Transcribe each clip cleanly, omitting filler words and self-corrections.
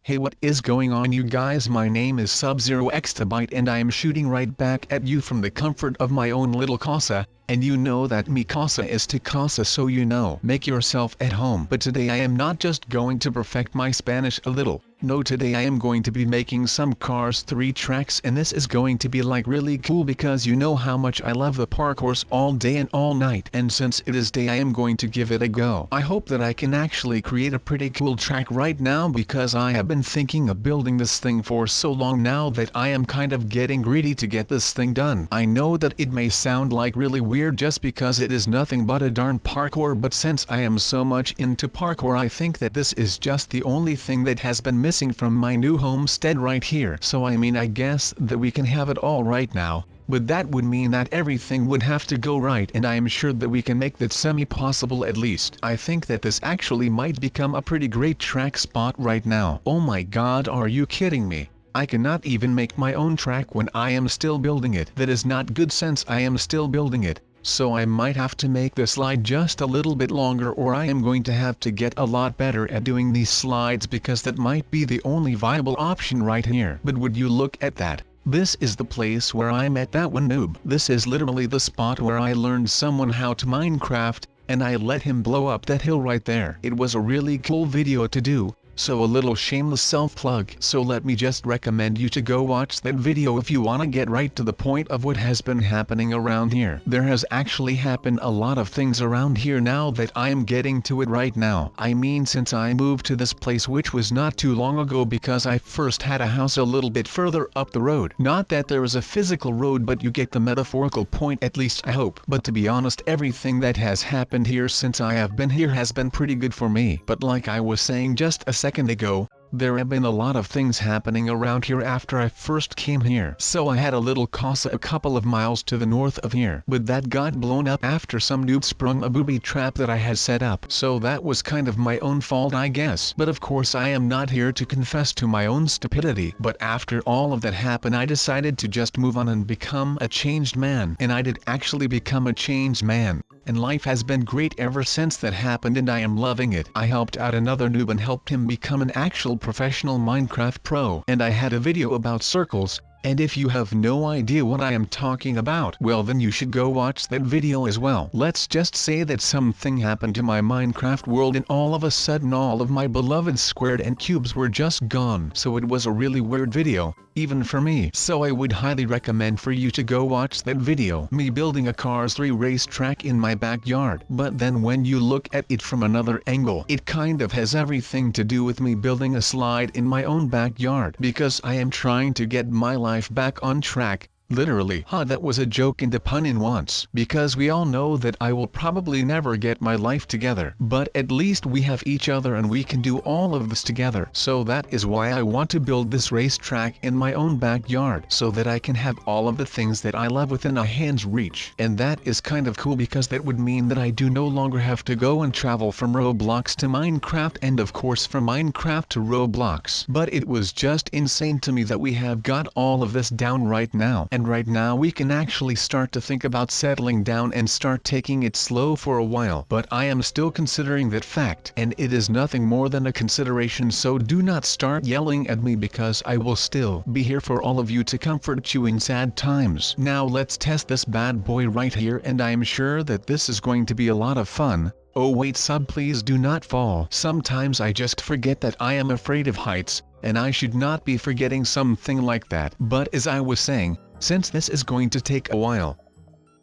Hey, what is going on, you guys? My name is SubZeroExtabyte and I am shooting right back at you from the comfort of my own little casa, and you know that mi casa is tu casa, so you know, make yourself at home. But today I am not just going to perfect my Spanish a little. No, today I am going to be making some Cars 3 tracks, and this is going to be like really cool because you know how much I love the parkours all day and all night, and since it is day I am going to give it a go. I hope that I can actually create a pretty cool track right now because I have been thinking of building this thing for so long now that I am kind of getting greedy to get this thing done. I know that it may sound like really weird just because it is nothing but a darn parkour, but since I am so much into parkour I think that this is just the only thing that has been missing from my new homestead right here. So I mean, I guess that we can have it all right now, but that would mean that everything would have to go right, and I am sure that we can make that semi-possible at least. I think that this actually might become a pretty great track spot right now. Oh my god, are you kidding me? I cannot even make my own track when I am still building it. That is not good since I am still building it. So I might have to make the slide just a little bit longer, or I am going to have to get a lot better at doing these slides because that might be the only viable option right here. But would you look at that? This is the place where I met that one noob. This is literally the spot where I learned someone how to Minecraft, and I let him blow up that hill right there. It was a really cool video to do. So a little shameless self-plug. So let me just recommend you to go watch that video if you want to get right to the point of what has been happening around here. There has actually happened a lot of things around here now that I am getting to it right now. I mean, since I moved to this place, which was not too long ago because I first had a house a little bit further up the road. Not that there is a physical road, but you get the metaphorical point, at least I hope. But to be honest, everything that has happened here since I have been here has been pretty good for me. But like I was saying just a second ago, there have been a lot of things happening around here after I first came here. So I had a little casa a couple of miles to the north of here, but that got blown up after some noob sprung a booby trap that I had set up. So that was kind of my own fault, I guess. But of course I am not here to confess to my own stupidity. But after all of that happened, I decided to just move on and become a changed man. And I did actually become a changed man. And life has been great ever since that happened, and I am loving it. I helped out another noob and helped him become an actual professional Minecraft pro. And I had a video about circles, and if you have no idea what I am talking about, well then you should go watch that video as well. Let's just say that something happened to my Minecraft world and all of a sudden all of my beloved squared and cubes were just gone. So it was a really weird video, even for me. So I would highly recommend for you to go watch that video. Me building a Cars 3 racetrack in my backyard. But then when you look at it from another angle, it kind of has everything to do with me building a slide in my own backyard. Because I am trying to get my life back on track. Literally. That was a joke and a pun in once. Because we all know that I will probably never get my life together. But at least we have each other and we can do all of this together. So that is why I want to build this racetrack in my own backyard. So that I can have all of the things that I love within a hand's reach. And that is kind of cool because that would mean that I do no longer have to go and travel from Roblox to Minecraft, and of course from Minecraft to Roblox. But it was just insane to me that we have got all of this down right now. And right now we can actually start to think about settling down and start taking it slow for a while. But I am still considering that fact, and it is nothing more than a consideration, so do not start yelling at me because I will still be here for all of you to comfort you in sad times. Now let's test this bad boy right here, and I am sure that this is going to be a lot of fun. Oh wait, sub, please do not fall. Sometimes I just forget that I am afraid of heights, and I should not be forgetting something like that. But as I was saying, since this is going to take a while,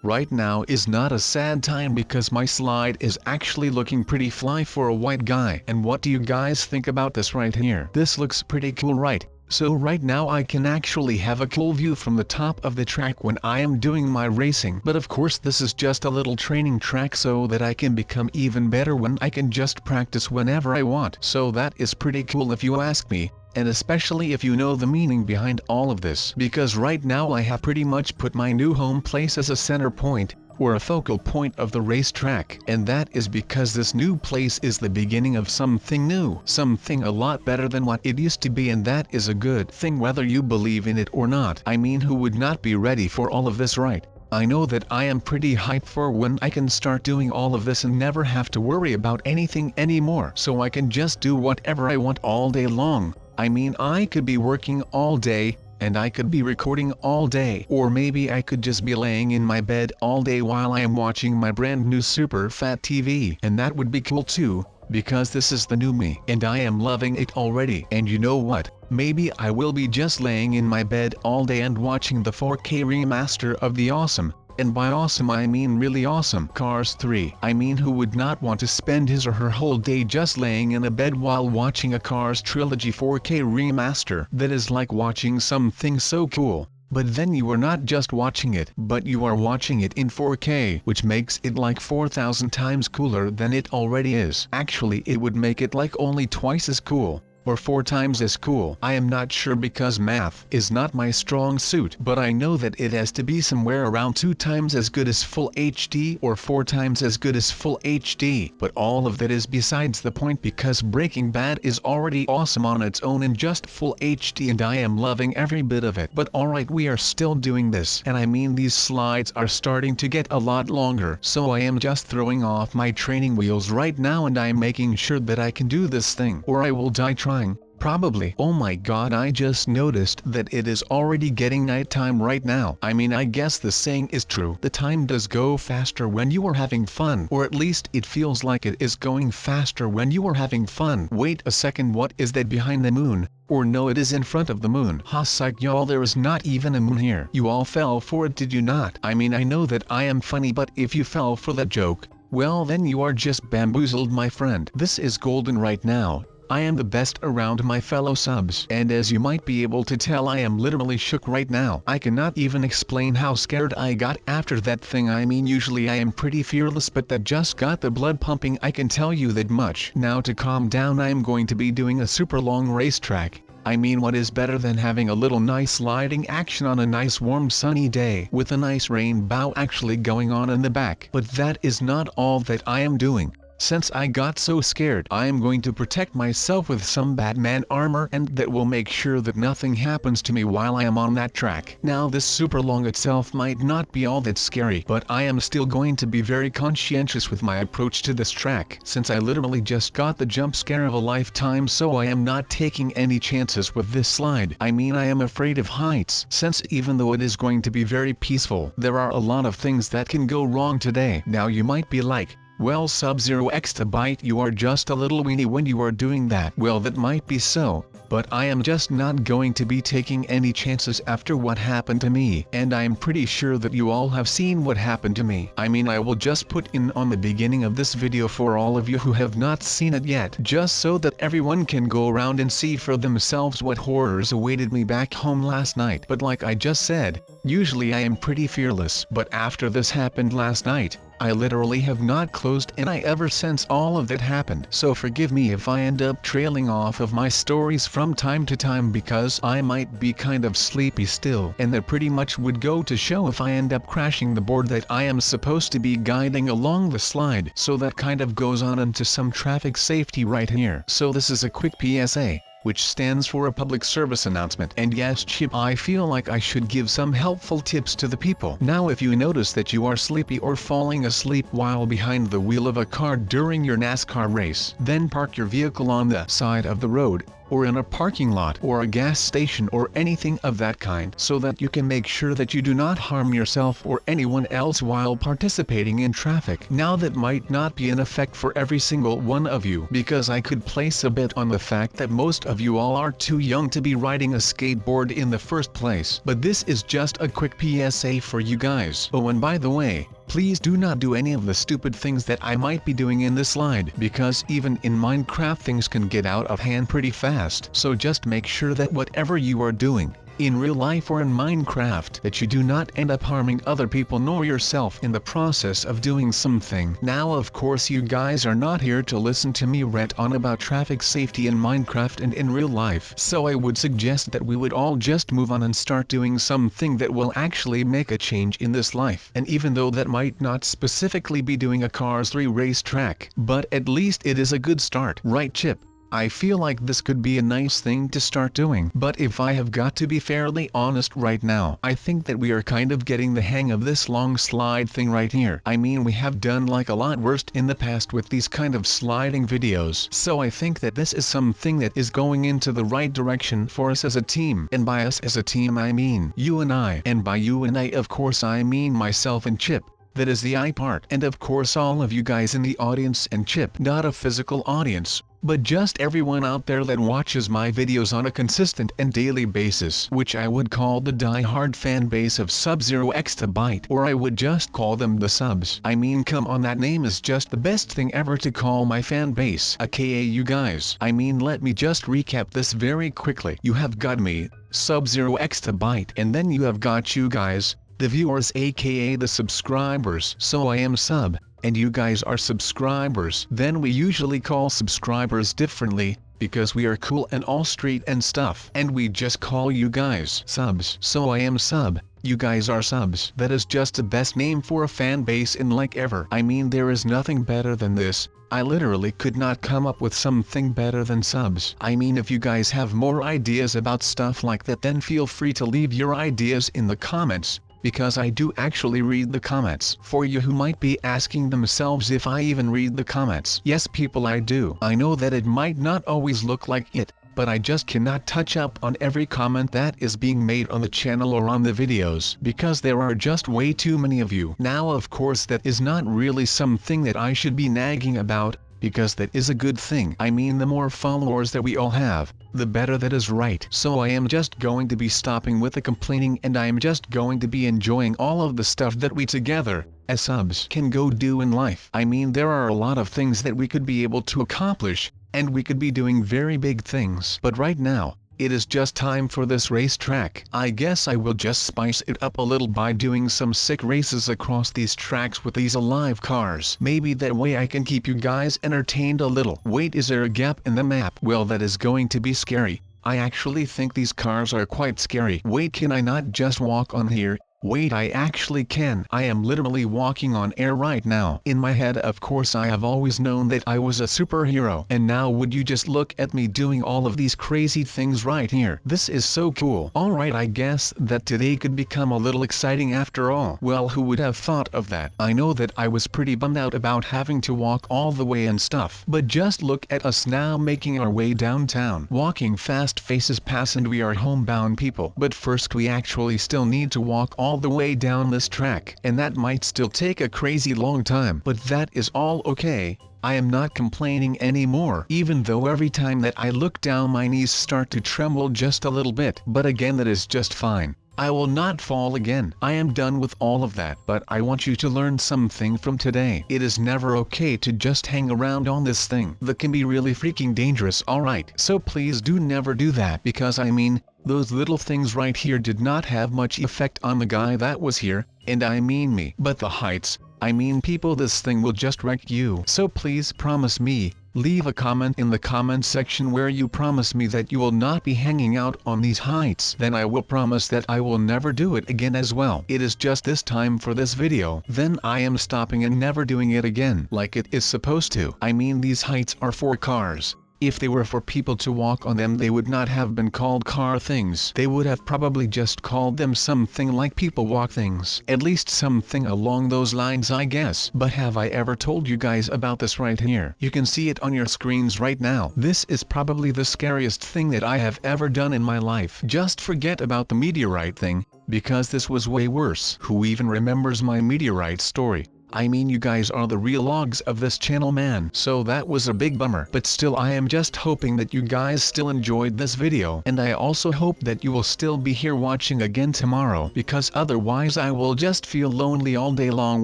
right now is not a sad time because my slide is actually looking pretty fly for a white guy. And what do you guys think about this right here? This looks pretty cool, right? So right now I can actually have a cool view from the top of the track when I am doing my racing. But of course this is just a little training track so that I can become even better when I can just practice whenever I want. So that is pretty cool if you ask me. And especially if you know the meaning behind all of this. Because right now I have pretty much put my new home place as a center point, or a focal point of the racetrack. And that is because this new place is the beginning of something new. Something a lot better than what it used to be, and that is a good thing whether you believe in it or not. I mean, who would not be ready for all of this, right? I know that I am pretty hyped for when I can start doing all of this and never have to worry about anything anymore. So I can just do whatever I want all day long. I mean, I could be working all day, and I could be recording all day, or maybe I could just be laying in my bed all day while I am watching my brand new super fat TV, and that would be cool too, because this is the new me, and I am loving it already. And you know what, maybe I will be just laying in my bed all day and watching the 4K remaster of the awesome, and by awesome I mean really awesome, Cars 3. I mean, who would not want to spend his or her whole day just laying in a bed while watching a Cars Trilogy 4K remaster? That is like watching something so cool. But then you are not just watching it, but you are watching it in 4K, which makes it like 4,000 times cooler than it already is. Actually, it would make it like only twice as cool, or 4 times as cool. I am not sure because math is not my strong suit, but I know that it has to be somewhere around 2 times as good as full HD or 4 times as good as full HD. But all of that is besides the point, because Breaking Bad is already awesome on its own in just full HD, and I am loving every bit of it. But alright, we are still doing this, and I mean, these slides are starting to get a lot longer, so I am just throwing off my training wheels right now, and I am making sure that I can do this thing, or I will die trying. Probably. Oh my god, I just noticed that it is already getting nighttime right now. I mean, I guess the saying is true. The time does go faster when you are having fun, or at least it feels like it is going faster when you are having fun. Wait a second, what is that behind the moon? Or no, it is in front of the moon. Ha, psych y'all, there is not even a moon here. You all fell for it, did you not? I mean, I know that I am funny, but if you fell for that joke, well then you are just bamboozled, my friend. This is golden right now. I am the best around, my fellow subs. And as you might be able to tell, I am literally shook right now. I cannot even explain how scared I got after that thing. I mean, usually I am pretty fearless, but that just got the blood pumping, I can tell you that much. Now to calm down, I am going to be doing a super long racetrack. I mean, what is better than having a little nice sliding action on a nice warm sunny day with a nice rainbow actually going on in the back? But that is not all that I am doing. Since I got so scared, I am going to protect myself with some Batman armor, and that will make sure that nothing happens to me while I am on that track. Now this super long itself might not be all that scary, but I am still going to be very conscientious with my approach to this track, since I literally just got the jump scare of a lifetime, so I am not taking any chances with this slide. I mean, I am afraid of heights, since even though it is going to be very peaceful, there are a lot of things that can go wrong today. Now you might be like, well, SubZeroExtabyte, you are just a little weenie when you are doing that. Well, that might be so, but I am just not going to be taking any chances after what happened to me. And I am pretty sure that you all have seen what happened to me. I mean, I will just put in on the beginning of this video for all of you who have not seen it yet, just so that everyone can go around and see for themselves what horrors awaited me back home last night. But like I just said, usually I am pretty fearless, but after this happened last night, I literally have not closed an eye ever since all of that happened. So forgive me if I end up trailing off of my stories from time to time, because I might be kind of sleepy still, and that pretty much would go to show if I end up crashing the board that I am supposed to be guiding along the slide. So that kind of goes on into some traffic safety right here. So this is a quick PSA, which stands for a public service announcement. And yes, Chip, I feel like I should give some helpful tips to the people. Now if you notice that you are sleepy or falling asleep while behind the wheel of a car during your NASCAR race, then park your vehicle on the side of the road, or in a parking lot or a gas station or anything of that kind, so that you can make sure that you do not harm yourself or anyone else while participating in traffic. Now that might not be in effect for every single one of you, because I could place a bet on the fact that most of you all are too young to be riding a skateboard in the first place. But this is just a quick PSA for you guys. Oh, and by the way, please do not do any of the stupid things that I might be doing in this slide, because even in Minecraft things can get out of hand pretty fast. So just make sure that whatever you are doing, in real life or in Minecraft, that you do not end up harming other people nor yourself in the process of doing something. Now of course you guys are not here to listen to me rant on about traffic safety in Minecraft and in real life, so I would suggest that we would all just move on and start doing something that will actually make a change in this life. And even though that might not specifically be doing a Cars 3 racetrack, but at least it is a good start, right Chip? I feel like this could be a nice thing to start doing. But if I have got to be fairly honest right now, I think that we are kind of getting the hang of this long slide thing right here. I mean, we have done like a lot worse in the past with these kind of sliding videos. So I think that this is something that is going into the right direction for us as a team. And by us as a team I mean you and I. And by you and I of course I mean myself and Chip. That is the I part. And of course all of you guys in the audience and Chip. Not a physical audience, but just everyone out there that watches my videos on a consistent and daily basis, which I would call the die-hard fan base of SubZeroExtabyte, or I would just call them the subs. I mean, come on, that name is just the best thing ever to call my fan base, aka you guys. I mean, let me just recap this very quickly. You have got me, SubZeroExtabyte, and then you have got you guys, the viewers aka the subscribers. So I am sub, and you guys are subscribers. Then we usually call subscribers differently, because we are cool and all street and stuff. And we just call you guys subs. So I am sub, you guys are subs. That is just the best name for a fan base in like ever. I mean, there is nothing better than this. I literally could not come up with something better than subs. I mean, if you guys have more ideas about stuff like that, then feel free to leave your ideas in the comments, because I do actually read the comments. For you who might be asking themselves if I even read the comments. Yes people, I do. I know that it might not always look like it, but I just cannot touch up on every comment that is being made on the channel or on the videos, because there are just way too many of you. Now of course that is not really something that I should be nagging about, because that is a good thing. I mean, the more followers that we all have, the better. That is right. So I am just going to be stopping with the complaining, and I am just going to be enjoying all of the stuff that we together, as subs, can go do in life. I mean, there are a lot of things that we could be able to accomplish, and we could be doing very big things. But right now, it is just time for this racetrack. I guess I will just spice it up a little by doing some sick races across these tracks with these alive cars. Maybe that way I can keep you guys entertained a little. Wait, is there a gap in the map? Well, that is going to be scary. I actually think these cars are quite scary. Wait, can I not just walk on here? Wait, I actually can. I am literally walking on air right now. In my head, of course, I have always known that I was a superhero. And now would you just look at me doing all of these crazy things right here. This is so cool. Alright, I guess that today could become a little exciting after all. Well, who would have thought of that? I know that I was pretty bummed out about having to walk all the way and stuff. But just look at us now making our way downtown. Walking fast, faces pass, and we are homebound people. But first we actually still need to walk all the way down this track, and that might still take a crazy long time, but that is all okay. I am not complaining anymore, even though every time that I look down my knees start to tremble just a little bit. But again, that is just fine. I will not fall again. I am done with all of that. But I want you to learn something from today. It is never okay to just hang around on this thing. That can be really freaking dangerous, alright? So please do never do that, because I mean, those little things right here did not have much effect on the guy that was here, and I mean me. But the heights, I mean people, this thing will just wreck you. So please promise me, leave a comment in the comment section where you promise me that you will not be hanging out on these heights. Then I will promise that I will never do it again as well. It is just this time for this video. Then I am stopping and never doing it again like it is supposed to. I mean, these heights are for cars. If they were for people to walk on them, they would not have been called car things. They would have probably just called them something like people walk things. At least something along those lines, I guess. But have I ever told you guys about this right here? You can see it on your screens right now. This is probably the scariest thing that I have ever done in my life. Just forget about the meteorite thing, because this was way worse. Who even remembers my meteorite story? I mean, you guys are the real logs of this channel, man. So that was a big bummer. But still, I am just hoping that you guys still enjoyed this video. And I also hope that you will still be here watching again tomorrow, because otherwise I will just feel lonely all day long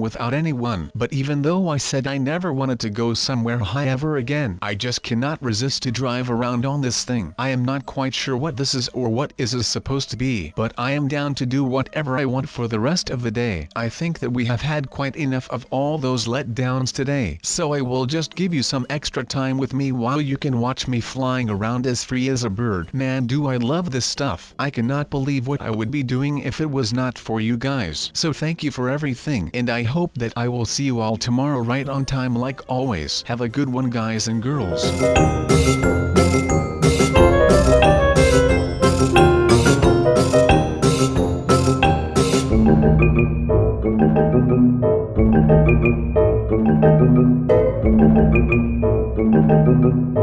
without anyone. But even though I said I never wanted to go somewhere high ever again, I just cannot resist to drive around on this thing. I am not quite sure what this is or what is supposed to be, but I am down to do whatever I want for the rest of the day. I think that we have had quite enough of of all those letdowns today. So I will just give you some extra time with me while you can watch me flying around as free as a bird. Man, do I love this stuff. I cannot believe what I would be doing if it was not for you guys. So thank you for everything, and I hope that I will see you all tomorrow right on time like always. Have a good one, guys and girls. Thank you.